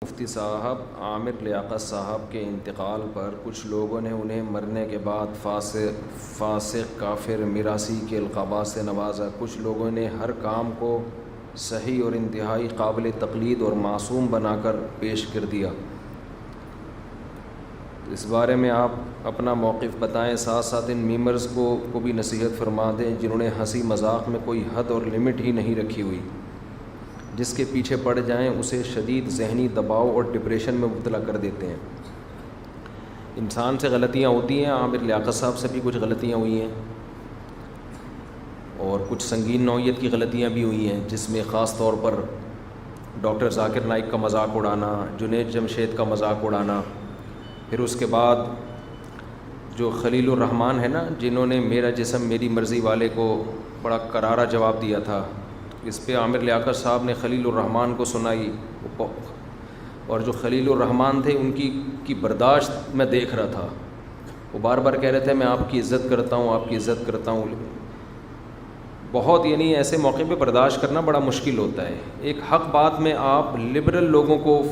مفتی صاحب عامر لیاقت صاحب کے انتقال پر کچھ لوگوں نے انہیں مرنے کے بعد فاسق کافر میراثی کے القابات سے نوازا. کچھ لوگوں نے ہر کام کو صحیح اور انتہائی قابل تقلید اور معصوم بنا کر پیش کر دیا. اس بارے میں آپ اپنا موقف بتائیں. ساتھ ساتھ ان میمرز کو بھی نصیحت فرما دیں جنہوں نے ہنسی مذاق میں کوئی حد اور لمٹ ہی نہیں رکھی ہوئی. جس کے پیچھے پڑ جائیں اسے شدید ذہنی دباؤ اور ڈپریشن میں مبتلا کر دیتے ہیں. انسان سے غلطیاں ہوتی ہیں. عامر لیاقت صاحب سے بھی کچھ غلطیاں ہوئی ہیں اور کچھ سنگین نوعیت کی غلطیاں بھی ہوئی ہیں، جس میں خاص طور پر ڈاکٹر ذاکر نائک کا مذاق اڑانا، جنید جمشید کا مذاق اڑانا. پھر اس کے بعد جو خلیل الرحمان ہے نا، جنہوں نے میرا جسم میری مرضی والے کو بڑا کرارا جواب دیا تھا، اس پہ عامر لیاقت صاحب نے خلیل الرحمان کو سنائی. اور جو خلیل الرحمان تھے ان کی برداشت میں دیکھ رہا تھا. وہ بار بار کہہ رہے تھے میں آپ کی عزت کرتا ہوں، آپ کی عزت کرتا ہوں. بہت ایسے موقع پہ برداشت کرنا بڑا مشکل ہوتا ہے. ایک حق بات میں آپ لبرل لوگوں کو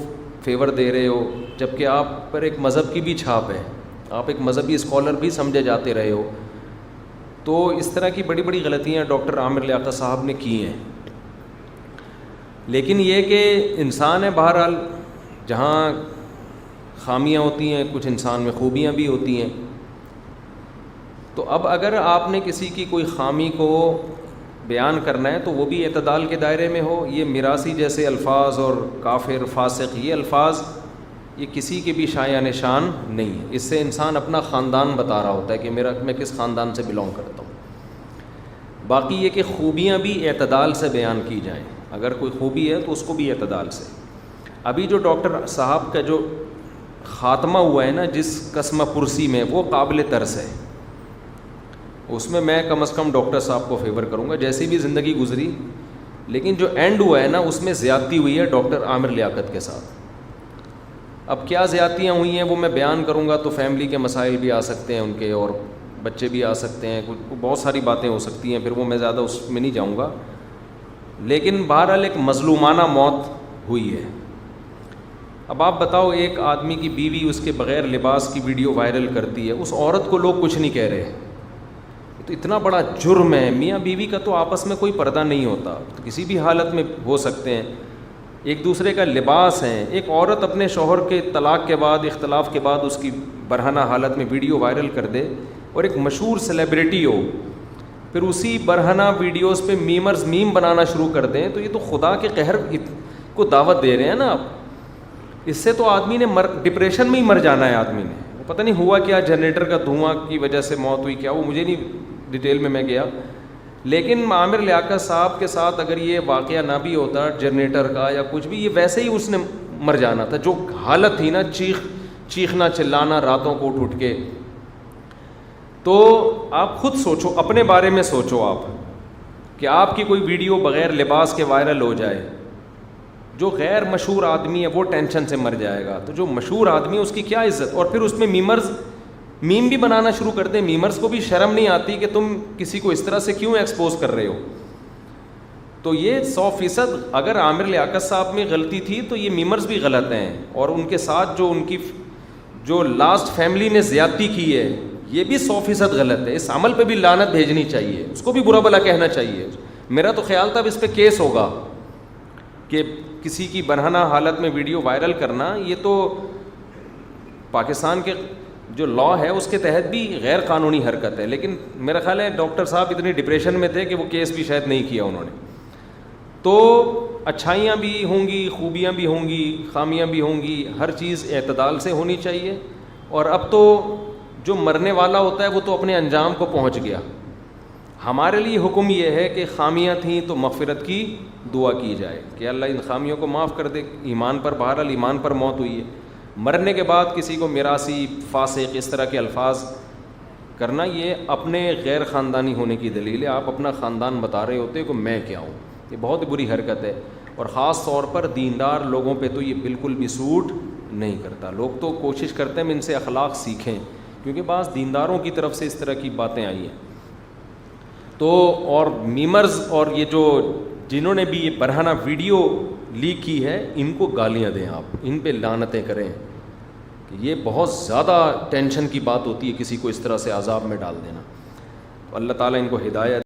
فیور دے رہے ہو، جبکہ آپ پر ایک مذہب کی بھی چھاپ ہے، آپ ایک مذہبی اسکالر بھی سمجھے جاتے رہے ہو. تو اس طرح کی بڑی بڑی غلطیاں ڈاکٹر عامر لیاقت صاحب نے کی ہیں. لیکن یہ کہ انسان ہے، بہرحال جہاں خامیاں ہوتی ہیں کچھ انسان میں خوبیاں بھی ہوتی ہیں. تو اب اگر آپ نے کسی کی کوئی خامی کو بیان کرنا ہے تو وہ بھی اعتدال کے دائرے میں ہو. یہ میراثی جیسے الفاظ اور کافر فاسق، یہ الفاظ یہ کسی کے بھی شایع نشان نہیں ہے. اس سے انسان اپنا خاندان بتا رہا ہوتا ہے کہ میں کس خاندان سے بلونگ کرتا ہوں. باقی یہ کہ خوبیاں بھی اعتدال سے بیان کی جائیں. اگر کوئی خوبی ہے تو اس کو بھی اعتدال سے. ابھی جو ڈاکٹر صاحب کا جو خاتمہ ہوا ہے نا جس قسم پرسی میں، وہ قابل ترس ہے. اس میں میں کم از کم ڈاکٹر صاحب کو فیور کروں گا. جیسی بھی زندگی گزری، لیکن جو اینڈ ہوا ہے نا اس میں زیادتی ہوئی ہے ڈاکٹر عامر لیاقت کے ساتھ. اب کیا زیادتیاں ہوئی ہیں وہ میں بیان کروں گا تو فیملی کے مسائل بھی آ سکتے ہیں ان کے، اور بچے بھی آ سکتے ہیں، بہت ساری باتیں ہو سکتی ہیں. پھر وہ میں زیادہ اس میں نہیں جاؤں گا. لیکن بہرحال ایک مظلومانہ موت ہوئی ہے. اب آپ بتاؤ، ایک آدمی کی بیوی اس کے بغیر لباس کی ویڈیو وائرل کرتی ہے، اس عورت کو لوگ کچھ نہیں کہہ رہے. تو اتنا بڑا جرم ہے. میاں بیوی کا تو آپس میں کوئی پردہ نہیں ہوتا، تو کسی بھی حالت میں ہو سکتے ہیں. ایک دوسرے کا لباس ہیں. ایک عورت اپنے شوہر کے طلاق کے بعد، اختلاف کے بعد اس کی برہنہ حالت میں ویڈیو وائرل کر دے، اور ایک مشہور سیلیبریٹی ہو، پھر اسی برہنہ ویڈیوز پہ میمرز میم بنانا شروع کر دیں، تو یہ تو خدا کے قہر کو دعوت دے رہے ہیں نا آپ. اس سے تو آدمی نے ڈپریشن میں ہی مر جانا ہے. آدمی نے وہ پتہ نہیں ہوا کیا، جنریٹر کا دھواں کی وجہ سے موت ہوئی کیا، وہ مجھے نہیں ڈیٹیل میں گیا. لیکن عامر لیاقت صاحب کے ساتھ اگر یہ واقعہ نہ بھی ہوتا جنریٹر کا یا کچھ بھی، یہ ویسے ہی اس نے مر جانا تھا. جو حالت تھی نا، چیخنا چلانا راتوں کو اٹھ کے. تو آپ خود سوچو، اپنے بارے میں سوچو آپ، کہ آپ کی کوئی ویڈیو بغیر لباس کے وائرل ہو جائے. جو غیر مشہور آدمی ہے وہ ٹینشن سے مر جائے گا، تو جو مشہور آدمی ہے اس کی کیا عزت. اور پھر اس میں میم بھی بنانا شروع کر دیں. میمرز کو بھی شرم نہیں آتی کہ تم کسی کو اس طرح سے کیوں ایکسپوز کر رہے ہو. تو یہ 100% اگر عامر لیاقت صاحب میں غلطی تھی تو یہ میمرز بھی غلط ہیں. اور ان کے ساتھ جو ان کی جو لاسٹ فیملی نے زیادتی کی ہے، یہ بھی 100% غلط ہے. اس عمل پہ بھی لعنت بھیجنی چاہیے، اس کو بھی برا بھلا کہنا چاہیے. میرا تو خیال تھا اب اس پہ کیس ہوگا کہ کسی کی برہنہ حالت میں ویڈیو وائرل کرنا، یہ تو پاکستان کے جو لا ہے اس کے تحت بھی غیر قانونی حرکت ہے. لیکن میرا خیال ہے ڈاکٹر صاحب اتنی ڈپریشن میں تھے کہ وہ کیس بھی شاید نہیں کیا انہوں نے. تو اچھائیاں بھی ہوں گی، خوبیاں بھی ہوں گی، خامیاں بھی ہوں گی. ہر چیز اعتدال سے ہونی چاہیے. اور اب تو جو مرنے والا ہوتا ہے وہ تو اپنے انجام کو پہنچ گیا. ہمارے لیے حکم یہ ہے کہ خامیاں تھیں تو مغفرت کی دعا کی جائے کہ اللہ ان خامیوں کو معاف کر دے. ایمان پر، بہرحال ایمان پر موت ہوئی ہے. مرنے کے بعد کسی کو میراثی فاسق اس طرح کے الفاظ کرنا، یہ اپنے غیر خاندانی ہونے کی دلیل ہے. آپ اپنا خاندان بتا رہے ہوتے کہ میں کیا ہوں. یہ بہت بری حرکت ہے. اور خاص طور پر دیندار لوگوں پہ تو یہ بالکل بھی سوٹ نہیں کرتا. لوگ تو کوشش کرتے ہیں ان سے اخلاق سیکھیں، کیونکہ بعض دینداروں کی طرف سے اس طرح کی باتیں آئی ہیں. تو اور میمرز اور یہ جو جنہوں نے بھی یہ برہنہ ویڈیو لیک کی ہے ان کو گالیاں دیں, آپ ان پہ لعنتیں کریں, کہ یہ بہت زیادہ ٹینشن کی بات ہوتی ہے کسی کو اس طرح سے عذاب میں ڈال دینا. تو اللہ تعالیٰ ان کو ہدایت